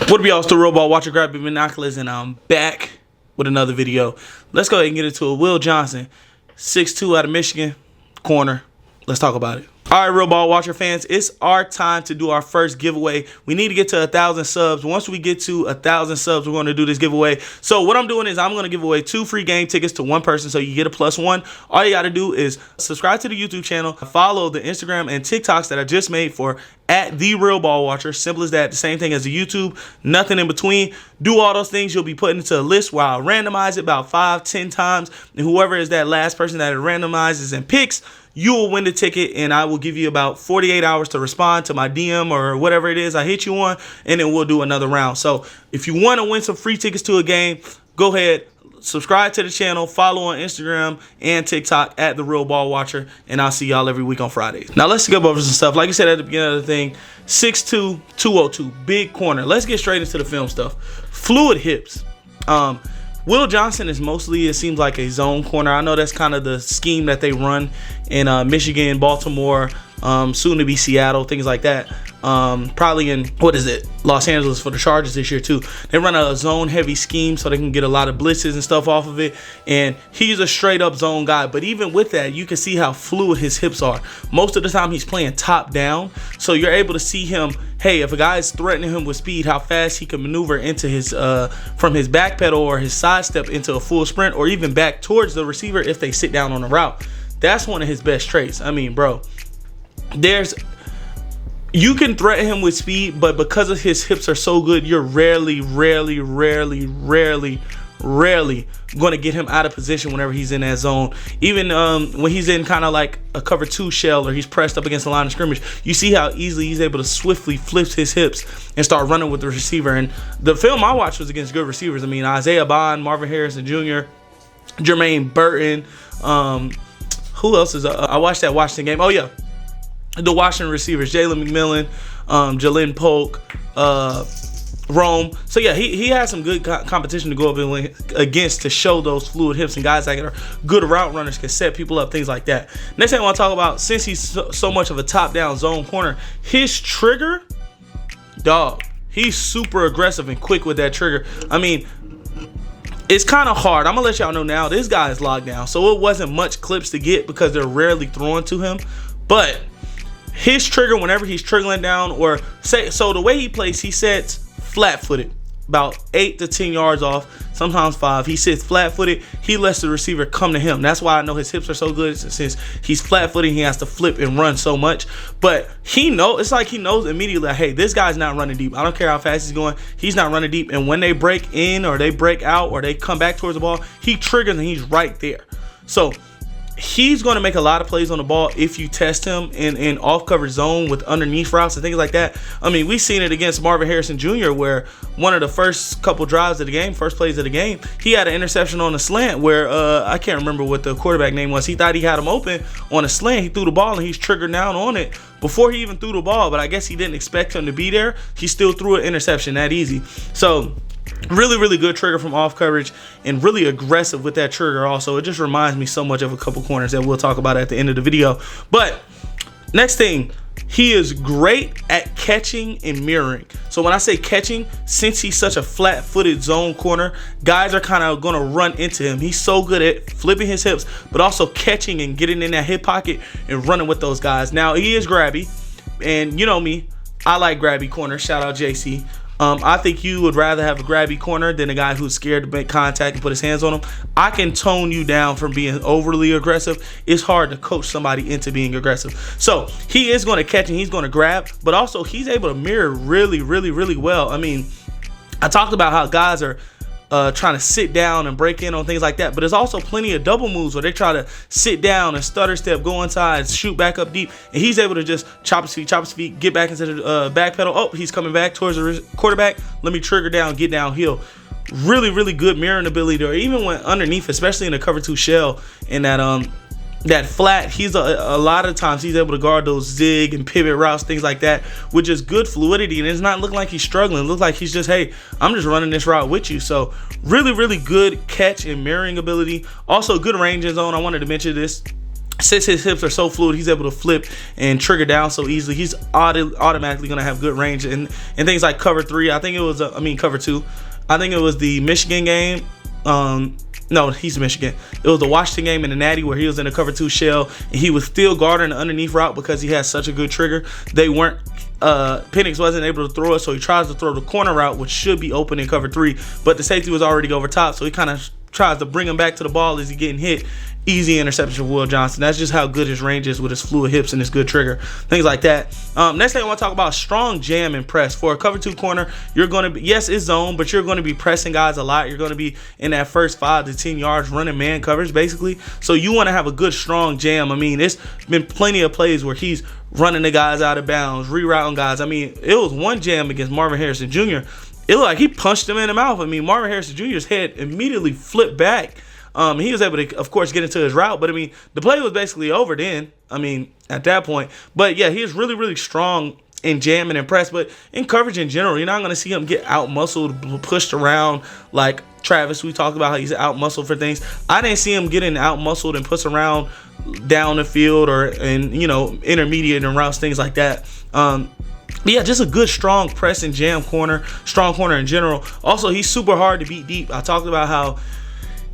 What up, y'all? It's the Robot Watcher. Grab your binoculars, and I'm back with another video. Let's go ahead and get into it. Will Johnson, 6'2", out of Michigan, corner. Let's talk about it. All right, Real Ball Watcher fans, it's our time to do our first giveaway. We need to get to 1,000 subs. Once we get to 1,000 subs, we're going to do this giveaway. So what I'm doing is I'm going to give away 2 free game tickets to one person, so you get a +1. All you got to do is subscribe to the YouTube channel, follow the Instagram and TikToks that I just made for @TheRealBallWatcher. Simple as that. The same thing as the YouTube. Nothing in between. Do all those things. You'll be put into a list where I'll randomize it about 5-10 times, and whoever is that last person that it randomizes and picks, you will win the ticket, and I will give you about 48 hours to respond to my DM or whatever it is I hit you on, and then we'll do another round. So if you want to win some free tickets to a game, go ahead, subscribe to the channel, follow on Instagram and TikTok @TheRealBallWatcher, and I'll see y'all every week on Fridays. Now let's go over some stuff. Like I said at the beginning of the thing, 6'2", 202, big corner. Let's get straight into the film stuff. Fluid hips. Will Johnson is mostly, it seems like, a zone corner. I know that's kind of the scheme that they run in Michigan, Baltimore, soon to be Seattle, things like that. Probably in, Los Angeles for the Chargers this year too. They run a zone heavy scheme so they can get a lot of blitzes and stuff off of it, and he's a straight up zone guy. But even with that, you can see how fluid his hips are. Most of the time he's playing top down, so you're able to see him, hey, if a guy is threatening him with speed, how fast he can maneuver into his from his back pedal or his side step into a full sprint, or even back towards the receiver if they sit down on the route. That's one of his best traits. I mean, bro, you can threaten him with speed, but because of his hips are so good, you're rarely going to get him out of position whenever he's in that zone. Even when he's in kind of like a cover 2 shell, or he's pressed up against the line of scrimmage, you see how easily he's able to swiftly flip his hips and start running with the receiver. And the film I watched was against good receivers. I mean, Isaiah Bond, Marvin Harrison Jr., Jermaine Burton. Who else is I watched that Washington game. Oh yeah, the Washington receivers, Jalen McMillan, Jalen Polk, Rome. So yeah, he has some good competition to go up against to show those fluid hips, and guys that are good route runners can set people up, things like that. Next thing I want to talk about, since he's so much of a top-down zone corner, his trigger, dog, he's super aggressive and quick with that trigger. I mean, it's kind of hard. I'm gonna let y'all know now, this guy is locked down, so it wasn't much clips to get because they're rarely thrown to him. But his trigger, whenever he's triggering down, or so the way he plays, he sets flat-footed, about 8 to 10 yards off, sometimes 5. He sits flat-footed. He lets the receiver come to him. That's why I know his hips are so good, since he's flat-footed, he has to flip and run so much. But it's like he knows immediately, like, hey, this guy's not running deep. I don't care how fast he's going. He's not running deep. And when they break in, or they break out, or they come back towards the ball, he triggers and he's right there. So he's going to make a lot of plays on the ball if you test him in off-coverage zone with underneath routes and things like that. I mean, we've seen it against Marvin Harrison Jr., where one of the first couple drives of the game, first plays of the game, he had an interception on a slant where I can't remember what the quarterback name was. He thought he had him open on a slant. He threw the ball, and he's triggered down on it before he even threw the ball, but I guess he didn't expect him to be there. He still threw an interception that easy. So really good trigger from off coverage, and really aggressive with that trigger also. It just reminds me so much of a couple corners that we'll talk about at the end of the video. But next thing, he is great at catching and mirroring. So when I say catching, since he's such a flat-footed zone corner, guys are kind of going to run into him. He's so good at flipping his hips, but also catching and getting in that hip pocket and running with those guys. Now, he is grabby, and you know me, I like grabby corners. Shout out JC. I think you would rather have a grabby corner than a guy who's scared to make contact and put his hands on him. I can tone you down from being overly aggressive. It's hard to coach somebody into being aggressive. So he is going to catch and he's going to grab, but also he's able to mirror really well. I mean, I talked about how guys are trying to sit down and break in on things like that, but there's also plenty of double moves where they try to sit down and stutter step, go inside, shoot back up deep, and he's able to just chop his feet, get back into the back pedal. Oh, he's coming back towards the quarterback. Let me trigger down, get downhill. Really good mirroring ability, or even when underneath, especially in the cover 2 shell, in that flat, he's a lot of times he's able to guard those zig and pivot routes, things like that, with just good fluidity, and it's not looking like he's struggling. It looks like he's just, hey, I'm just running this route with you. So really good catch and mirroring ability. Also good range in zone. I wanted to mention this. since his hips are so fluid, he's able to flip and trigger down so easily. He's automatically going to have good range and things like cover 3. I think it was, cover 2. I think it was the Michigan game. No, he's Michigan. It was the Washington game in the Natty where he was in a cover 2 shell and he was still guarding the underneath route because he has such a good trigger. They weren't, Penix wasn't able to throw it, so he tries to throw the corner route, which should be open in cover 3, but the safety was already over top, so he kind of tries to bring him back to the ball as he's getting hit. Easy interception for Will Johnson. That's just how good his range is with his fluid hips and his good trigger. Things like that. Next thing I want to talk about, strong jam and press. For a cover 2 corner, you're going to be, yes, it's zone, but you're going to be pressing guys a lot. You're going to be in that first 5 to 10 yards running man coverage, basically. So you want to have a good, strong jam. I mean, there's been plenty of plays where he's running the guys out of bounds, rerouting guys. I mean, it was one jam against Marvin Harrison Jr. It looked like he punched him in the mouth. I mean, Marvin Harrison Jr.'s head immediately flipped back. He was able to, of course, get into his route. But, I mean, the play was basically over then, at that point. But, yeah, he is really, really strong in jamming and press. But in coverage in general, you're not going to see him get out-muscled, pushed around like Travis. We talked about how he's out-muscled for things. I didn't see him getting out-muscled and pushed around down the field or intermediate and routes, things like that. But yeah, just a good, strong press and jam corner, strong corner in general. Also, he's super hard to beat deep. I talked about how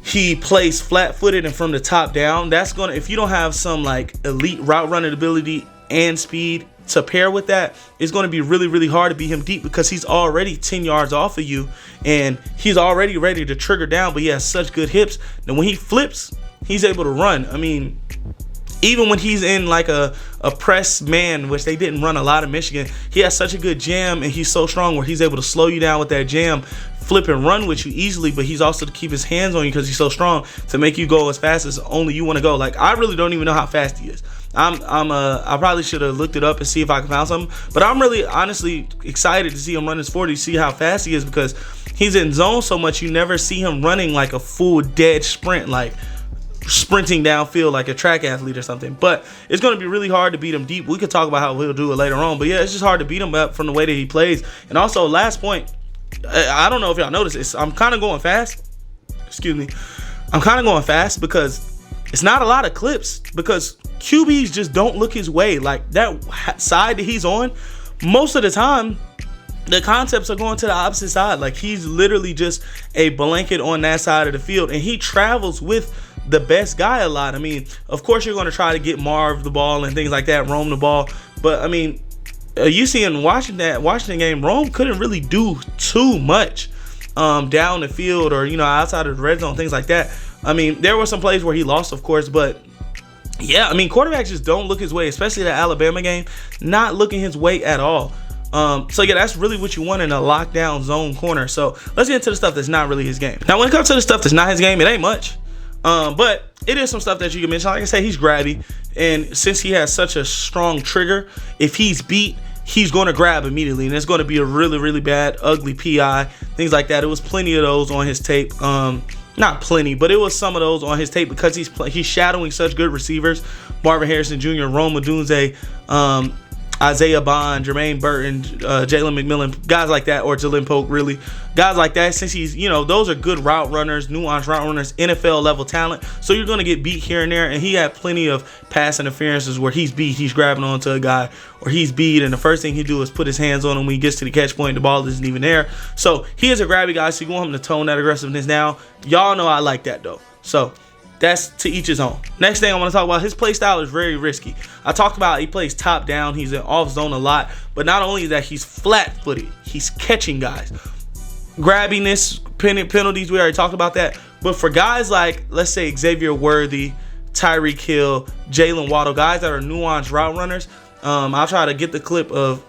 he plays flat-footed and from the top down. That's gonna, if you don't have some like elite route running ability and speed to pair with that, it's gonna be really, really hard to beat him deep because he's already 10 yards off of you and he's already ready to trigger down. But he has such good hips that when he flips, he's able to run. I mean, even when he's in like a press man, which they didn't run a lot of Michigan, he has such a good jam and he's so strong where he's able to slow you down with that jam, flip and run with you easily, but he's also to keep his hands on you because he's so strong to make you go as fast as only you want to go. Like, I really don't even know how fast he is. I probably should have looked it up and see if I can find something, but I'm really honestly excited to see him run his 40, see how fast he is, because he's in zone so much you never see him running like a full dead sprint, like sprinting downfield like a track athlete or something. But it's going to be really hard to beat him deep. We could talk about how he'll do it later on, but yeah, it's just hard to beat him up from the way that he plays. And also, last point, I don't know if y'all noticed this, I'm kind of going fast. Excuse me. I'm kind of going fast because it's not a lot of clips, because QBs just don't look his way. Like, that side that he's on, most of the time, the concepts are going to the opposite side. Like, he's literally just a blanket on that side of the field, and he travels with the best guy a lot. I mean, of course, you're going to try to get Marv the ball and things like that, roam the ball. But, I mean, you see in Washington game, Rome couldn't really do too much down the field or, outside of the red zone, things like that. I mean, there were some plays where he lost, of course, but yeah, I mean, quarterbacks just don't look his way, especially the Alabama game, not looking his way at all. So yeah, that's really what you want in a lockdown zone corner. So let's get into the stuff that's not really his game. Now, when it comes to the stuff that's not his game, it ain't much. But it is some stuff that you can mention. Like I said, he's grabby, and since he has such a strong trigger, if he's beat, he's going to grab immediately, and it's going to be a really, really bad, ugly PI, things like that. It was plenty of those on his tape. Not plenty, but it was some of those on his tape because he's shadowing such good receivers. Marvin Harrison Jr., Rome Odunze, Isaiah Bond, Jermaine Burton, Jalen McMillan, guys like that, or Jalen Polk, really. Guys like that, since he's, those are good route runners, nuanced route runners, NFL level talent. So you're going to get beat here and there, and he had plenty of pass interferences where he's beat, he's grabbing onto a guy, or he's beat, and the first thing he do is put his hands on him when he gets to the catch point, the ball isn't even there. So he is a grabby guy, so you want him to tone that aggressiveness down. Y'all know I like that, though. So that's to each his own. Next thing I want to talk about, his play style is very risky. I talked about he plays top down. He's in off zone a lot. But not only that, he's flat-footed. He's catching guys. Grabbiness, penalties, we already talked about that. But for guys like, let's say, Xavier Worthy, Tyreek Hill, Jalen Waddle, guys that are nuanced route runners, I'll try to get the clip of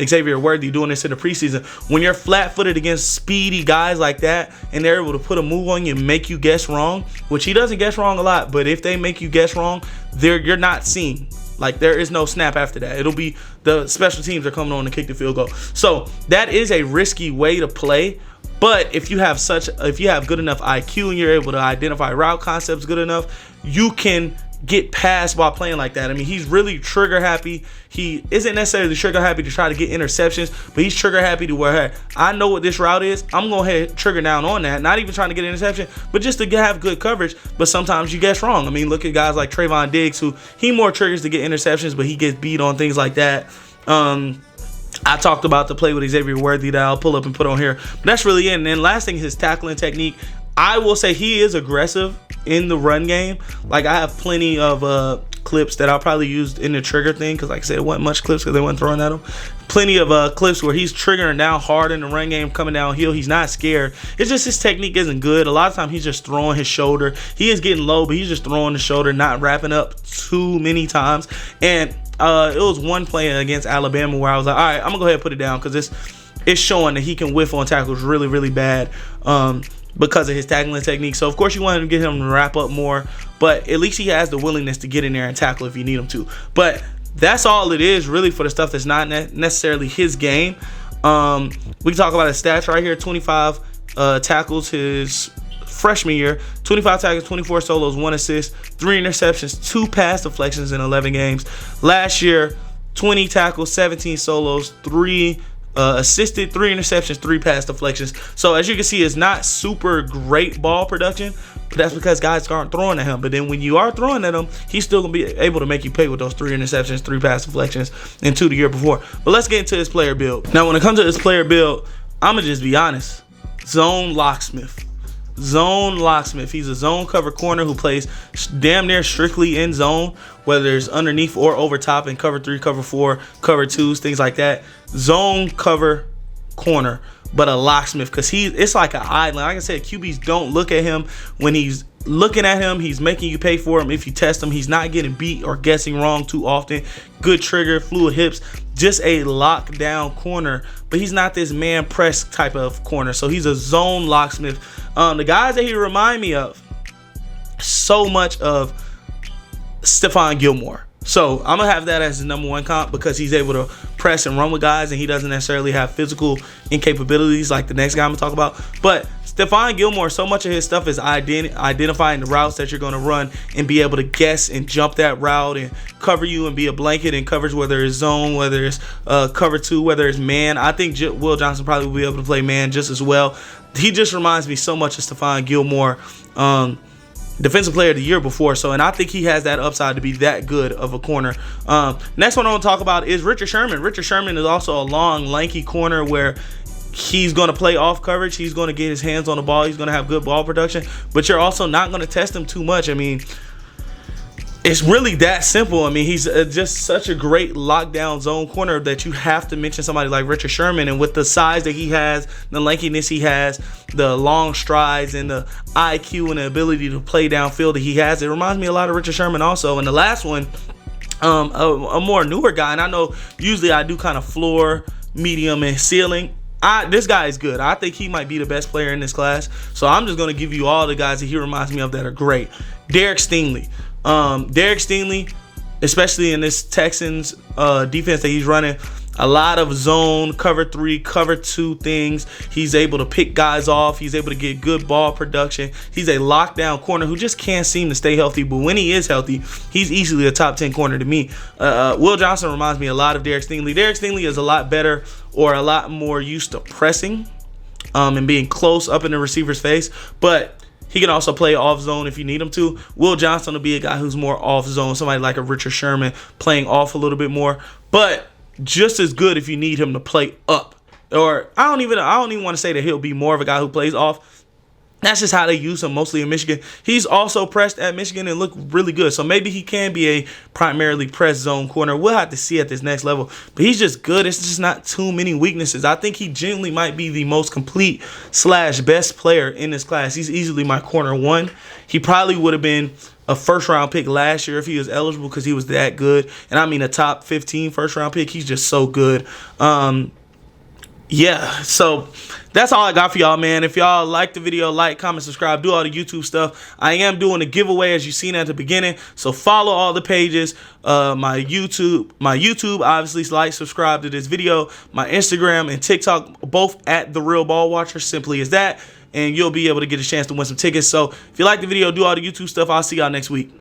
Xavier Worthy doing this in the preseason. When you're flat-footed against speedy guys like that, and they're able to put a move on you and make you guess wrong, which he doesn't guess wrong a lot, but if they make you guess wrong, you're not seeing. Like, there is no snap after that. It'll be the special teams are coming on to kick the field goal. So that is a risky way to play. But if you have good enough IQ and you're able to identify route concepts good enough, you can get past while playing like that. I mean, he's really trigger happy. He isn't necessarily trigger happy to try to get interceptions, but he's trigger happy to where, hey, I know what this route is. I'm going to head trigger down on that. Not even trying to get an interception, but just to have good coverage. But sometimes you guess wrong. I mean, look at guys like Trayvon Diggs, who he more triggers to get interceptions, but he gets beat on things like that. I talked about the play with Xavier Worthy that I'll pull up and put on here. But that's really it. And then last thing, his tackling technique. I will say he is aggressive in the run game. Like, I have plenty of clips that I'll probably use in the trigger thing, because like I said, it wasn't much clips because they weren't throwing at him. Plenty of clips where he's triggering down hard in the run game, coming downhill. He's not scared. It's just his technique isn't good. A lot of times he's just throwing his shoulder. He is getting low, but he's just throwing the shoulder, not wrapping up too many times. And it was one play against Alabama where I was like, all right, I'm going to go ahead and put it down, because it's showing that he can whiff on tackles really, really bad. Because of his tackling technique. So of course you want to get him to wrap up more, but at least he has the willingness to get in there and tackle if you need him to. But that's all it is really for the stuff that's not necessarily his game. We can talk about his stats right here. 25 tackles his freshman year, 25 tackles, 24 solos, 1 assist, 3 interceptions, 2 pass deflections in 11 games. Last year, 20 tackles, 17 solos, 3 assisted, 3 interceptions, 3 pass deflections. So as you can see, it's not super great ball production, but that's because guys aren't throwing at him. But then when you are throwing at him, he's still gonna be able to make you pay with those 3 interceptions, 3 pass deflections, and 2 the year before. But let's get into his player build. Now, when it comes to his player build, I'm gonna just be honest. Zone locksmith. Zone locksmith. He's a zone cover corner who plays damn near strictly in zone, whether it's underneath or over top in cover 3, cover 4, cover 2s, things like that. Zone cover corner, but a locksmith, because it's like an island. Like I said, QBs don't look at him. When he's looking at him, he's making you pay for him. If you test him, he's not getting beat or guessing wrong too often. Good trigger, fluid hips, just a lockdown corner, but he's not this man press type of corner. So he's a zone locksmith. The guys that he remind me of so much of Stephon Gilmore. So I'm gonna have that as the #1 comp, because he's able to press and run with guys, and he doesn't necessarily have physical incapabilities like the next guy I'm gonna talk about. But Stephon Gilmore, so much of his stuff is identifying the routes that you're gonna run and be able to guess and jump that route and cover you and be a blanket in coverage, whether it's zone, whether it's cover 2, whether it's man. I think Will Johnson probably will be able to play man just as well. He just reminds me so much of Stephon Gilmore. Defensive player of the year before, and I think he has that upside to be that good of a corner. Next one I want to talk about is Richard Sherman. Richard Sherman is also a long, lanky corner where he's going to play off coverage. He's going to get his hands on the ball. He's going to have good ball production, but you're also not going to test him too much. I mean, it's really that simple. I mean, he's just such a great lockdown zone corner that you have to mention somebody like Richard Sherman. And with the size that he has, the lankiness he has, the long strides, and the IQ and the ability to play downfield that he has, it reminds me a lot of Richard Sherman also. And the last one, a more newer guy, and I know usually I do kind of floor, medium, and ceiling. This guy is good. I think he might be the best player in this class. So I'm just going to give you all the guys that he reminds me of that are great. Derek Stingley. Derek Stingley, especially in this Texans defense that he's running, a lot of zone, cover 3, cover 2 things. He's able to pick guys off. He's able to get good ball production. He's a lockdown corner who just can't seem to stay healthy, but when he is healthy, he's easily a top 10 corner to me. Will Johnson reminds me a lot of Derek Stingley. Derek Stingley is a lot better, or a lot more used to pressing and being close up in the receiver's face, but he can also play off zone if you need him to. Will Johnson will be a guy who's more off zone, somebody like a Richard Sherman playing off a little bit more, but just as good if you need him to play up. Or I don't even want to say that he'll be more of a guy who plays off. That's just how they use him mostly in Michigan. He's also pressed at Michigan and looked really good. So maybe he can be a primarily press zone corner. We'll have to see at this next level. But he's just good. It's just not too many weaknesses. I think he genuinely might be the most complete / best player in this class. He's easily my corner 1. He probably would have been a first-round pick last year if he was eligible, because he was that good. And I mean a top 15 first-round pick. He's just so good. Yeah, so that's all I got for y'all, man. If y'all like the video, like, comment, subscribe, do all the YouTube stuff. I am doing a giveaway, as you seen at the beginning, so follow all the pages. My YouTube, obviously, like, subscribe to this video. My Instagram and TikTok, both at The Real Ball Watcher, simply as that, and you'll be able to get a chance to win some tickets. So if you like the video, do all the YouTube stuff. I'll see y'all next week.